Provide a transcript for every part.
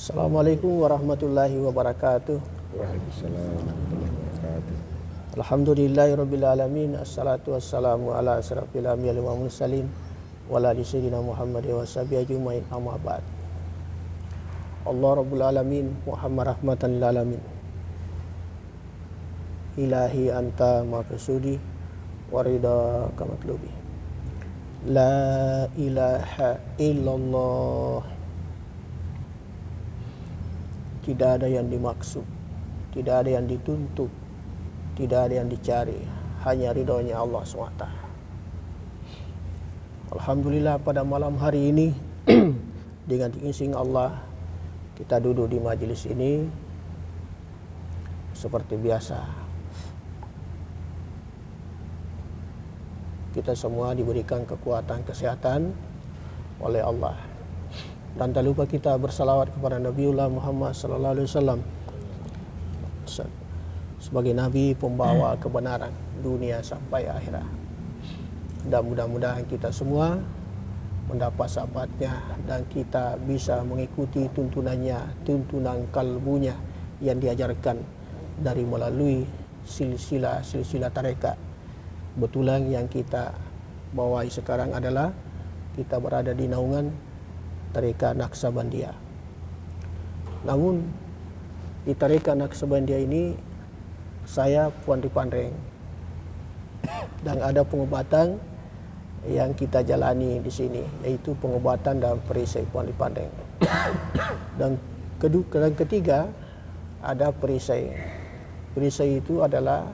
Assalamualaikum warahmatullahi wabarakatuh. Waalaikumsalam warahmatullahi wabarakatuh. Alhamdulillahirabbil alamin. Assalatu wassalamu ala asyrafil anbiya'i wal mursalin wa ala sayyidina Muhammad wa sahbihi ajmain. Amma ba'd. Allah rabbul alamin, Muhammad rahmatan lil alamin. Ilahi anta maqsudi wa ridha kamatlubi. La ilaha illallah. Tidak ada yang dimaksud, tidak ada yang dituntut, tidak ada yang dicari, hanya ridhonya Allah SWT. Alhamdulillah pada malam hari ini dengan diizinkan Allah kita duduk di majelis ini seperti biasa. Kita semua diberikan kekuatan kesehatan oleh Allah. Dan tak lupa kita bersalawat kepada Nabiullah Muhammad sallallahu alaihi wasallam sebagai nabi pembawa kebenaran dunia sampai akhirat. Dan mudah-mudahan kita semua mendapat syafaatnya dan kita bisa mengikuti tuntunannya, tuntunan kalbunya yang diajarkan dari melalui silsilah tarekat. Betulan yang kita bawai sekarang adalah kita berada di naungan Tarekat Naqsabandiyah. Namun di Tarekat Naqsabandiyah ini saya Puan Dipandreng dan ada pengobatan yang kita jalani di sini, yaitu pengobatan dan perisai Puan Dipandreng. Dan ketiga ada perisai. Perisai itu adalah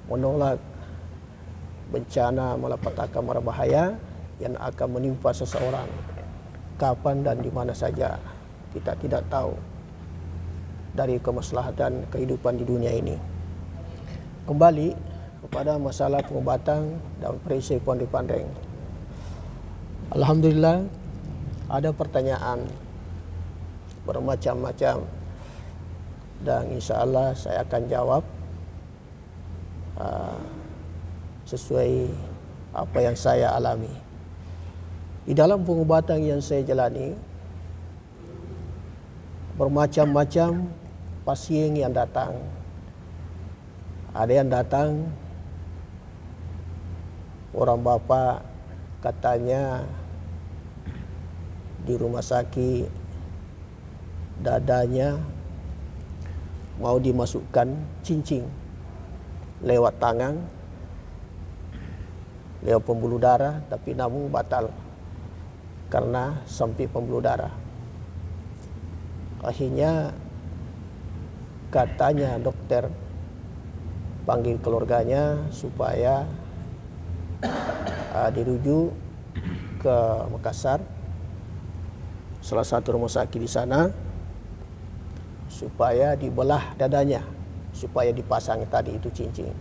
menolak bencana malapetaka mara bahaya yang akan menimpa seseorang kapan dan di mana saja, kita tidak tahu, dari kemaslahatan kehidupan di dunia ini. Kembali kepada masalah pengobatan dan perisai Puan Dipandreng. Alhamdulillah ada pertanyaan bermacam-macam dan insya Allah saya akan jawab sesuai apa yang saya alami. Di dalam pengobatan yang saya jalani, bermacam-macam pasien yang datang. Ada yang datang, orang bapa katanya di rumah sakit dadanya mau dimasukkan cincin lewat tangan, lewat pembuluh darah, tapi namun batal karena sempit pembuluh darah. Akhirnya katanya dokter panggil keluarganya supaya dirujuk ke Makassar, salah satu rumah sakit di sana, supaya dibelah dadanya, supaya dipasang tadi itu cincin.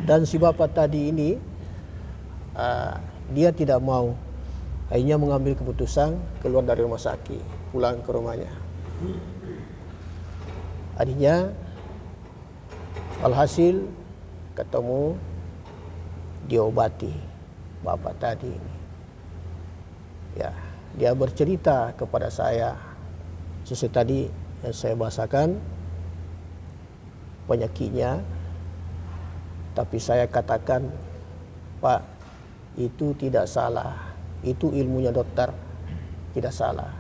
Dan si bapak tadi ini dia tidak mau. Akhirnya mengambil keputusan keluar dari rumah sakit, pulang ke rumahnya. Akhirnya alhasil ketemu, diobati bapak tadi ini. Ya, dia bercerita kepada saya sesuai tadi yang saya bahasakan penyakitnya. Tapi saya katakan, Pak, itu tidak salah. Itu ilmunya dokter, tidak salah.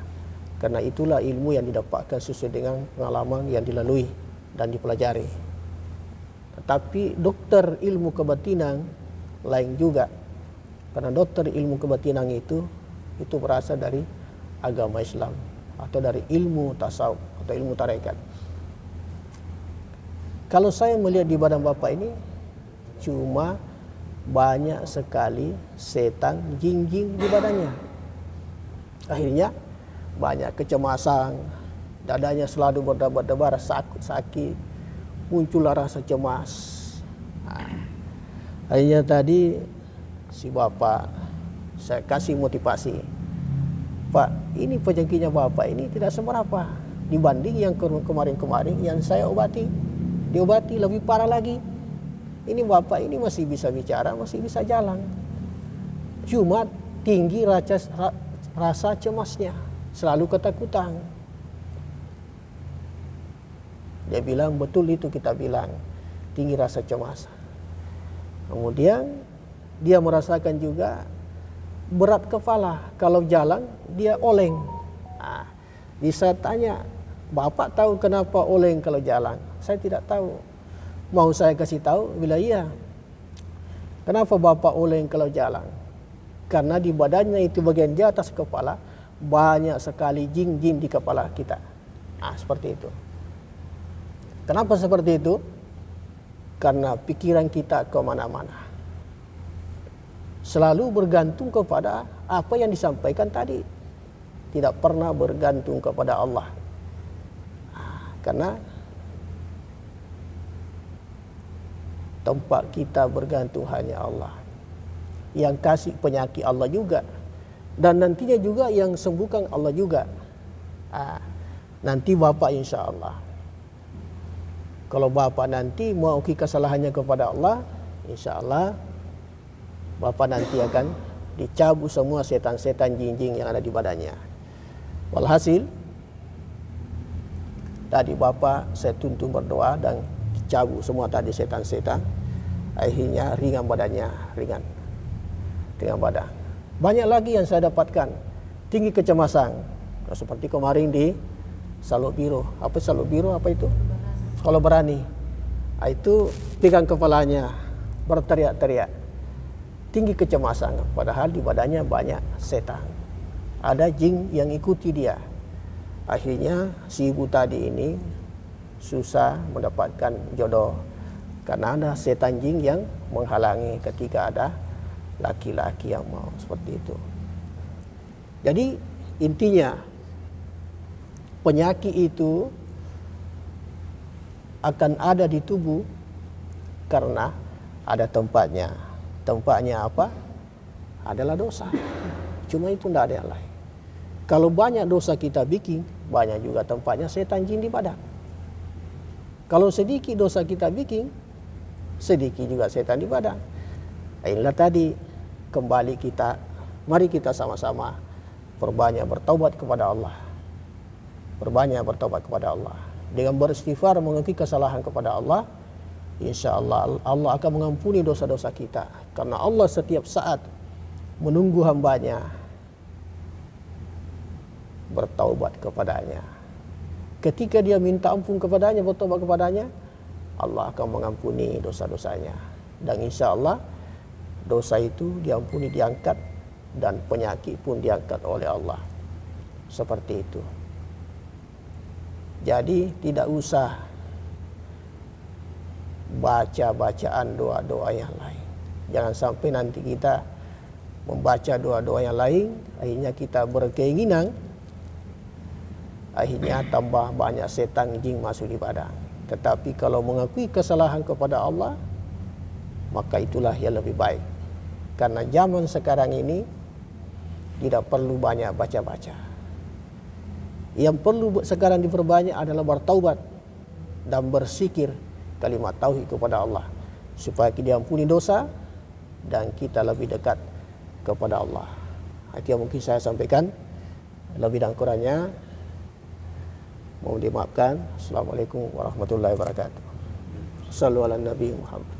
Karena itulah ilmu yang didapatkan sesuai dengan pengalaman yang dilalui dan dipelajari. Tetapi dokter ilmu kebatinan lain juga. Karena dokter ilmu kebatinan itu berasal dari agama Islam atau dari ilmu tasawuf atau ilmu tarekat. Kalau saya melihat di badan bapak ini cuma banyak sekali setan jin-jin di badannya. Akhirnya banyak kecemasan, dadanya selalu berdebar-debar, sakit, muncullah rasa cemas. Akhirnya tadi si bapak saya kasih motivasi, Pak, ini penyakitnya bapak ini tidak seberapa dibanding yang kemarin-kemarin yang saya obati. Diobati lebih parah lagi. Ini bapak ini masih bisa bicara, masih bisa jalan. Cuma tinggi rasa cemasnya. selalu ketakutan. Dia bilang betul itu kita bilang, tinggi rasa cemas. Kemudian dia merasakan juga berat kepala. Kalau jalan dia oleng. Bisa tanya, Bapak tahu kenapa oleng kalau jalan? Saya tidak tahu. Mau saya kasih tahu? Bila iya. Kenapa Bapak oleng kalau jalan? Karena di badannya itu bagian di atas kepala banyak sekali jin-jin di kepala kita. Seperti itu. Kenapa seperti itu? Karena pikiran kita kemana-mana. Selalu bergantung kepada apa yang disampaikan tadi. Tidak pernah bergantung kepada Allah. Karena tempat kita bergantung hanya Allah. Yang kasih penyakit Allah juga. Dan nantinya juga yang sembuhkan Allah juga. Nanti Bapak insya Allah. Kalau Bapak nanti mengakui kesalahannya kepada Allah, insya Allah Bapak nanti akan dicabut semua setan-setan jin-jin yang ada di badannya. Walhasil, tadi Bapak saya tuntun berdoa dan dicabut semua tadi setan-setan. Akhirnya ringan badannya, ringan badan. Banyak lagi yang saya dapatkan, tinggi kecemasan. Seperti kemarin di Saluk Biru. Apa Saluk Biru apa itu? Kalau berani, itu pegang kepalanya, berteriak-teriak. Tinggi kecemasan, padahal di badannya banyak setan. Ada jin yang ikuti dia. Akhirnya si ibu tadi ini susah mendapatkan jodoh. Karena ada setan jin yang menghalangi ketika ada laki-laki yang mau seperti itu. Jadi intinya penyakit itu akan ada di tubuh karena ada tempatnya. Tempatnya apa? Adalah dosa. Cuma itu tidak ada yang lain. Kalau banyak dosa kita bikin, banyak juga tempatnya setan jin di badan. Kalau sedikit dosa kita bikin, sedikit juga setan di badan. Inilah tadi, kembali kita, mari kita sama-sama perbanyak bertaubat kepada Allah. Perbanyak bertaubat kepada Allah. Dengan beristighfar mengakui kesalahan kepada Allah, insya Allah Allah akan mengampuni dosa-dosa kita. Karena Allah setiap saat menunggu hambanya bertaubat kepadanya. Ketika dia minta ampun kepadanya, bertaubat kepadanya, Allah akan mengampuni dosa-dosanya. Dan insya Allah dosa itu diampuni, diangkat, dan penyakit pun diangkat oleh Allah. Seperti itu. Jadi tidak usah baca-bacaan doa-doa yang lain. Jangan sampai nanti kita membaca doa-doa yang lain, akhirnya kita berkeinginan, akhirnya tambah banyak setan jin masuk di badan. Tetapi kalau mengakui kesalahan kepada Allah, maka itulah yang lebih baik. Karena zaman sekarang ini tidak perlu banyak baca-baca. Yang perlu sekarang diperbanyak adalah bertaubat dan berzikir kalimat tauhid kepada Allah supaya kita diampuni dosa dan kita lebih dekat kepada Allah. Itu yang mungkin saya sampaikan. Lebih dan kurangnya mohon dimaafkan. Assalamualaikum warahmatullahi wabarakatuh. Sallu ala Nabi Muhammad.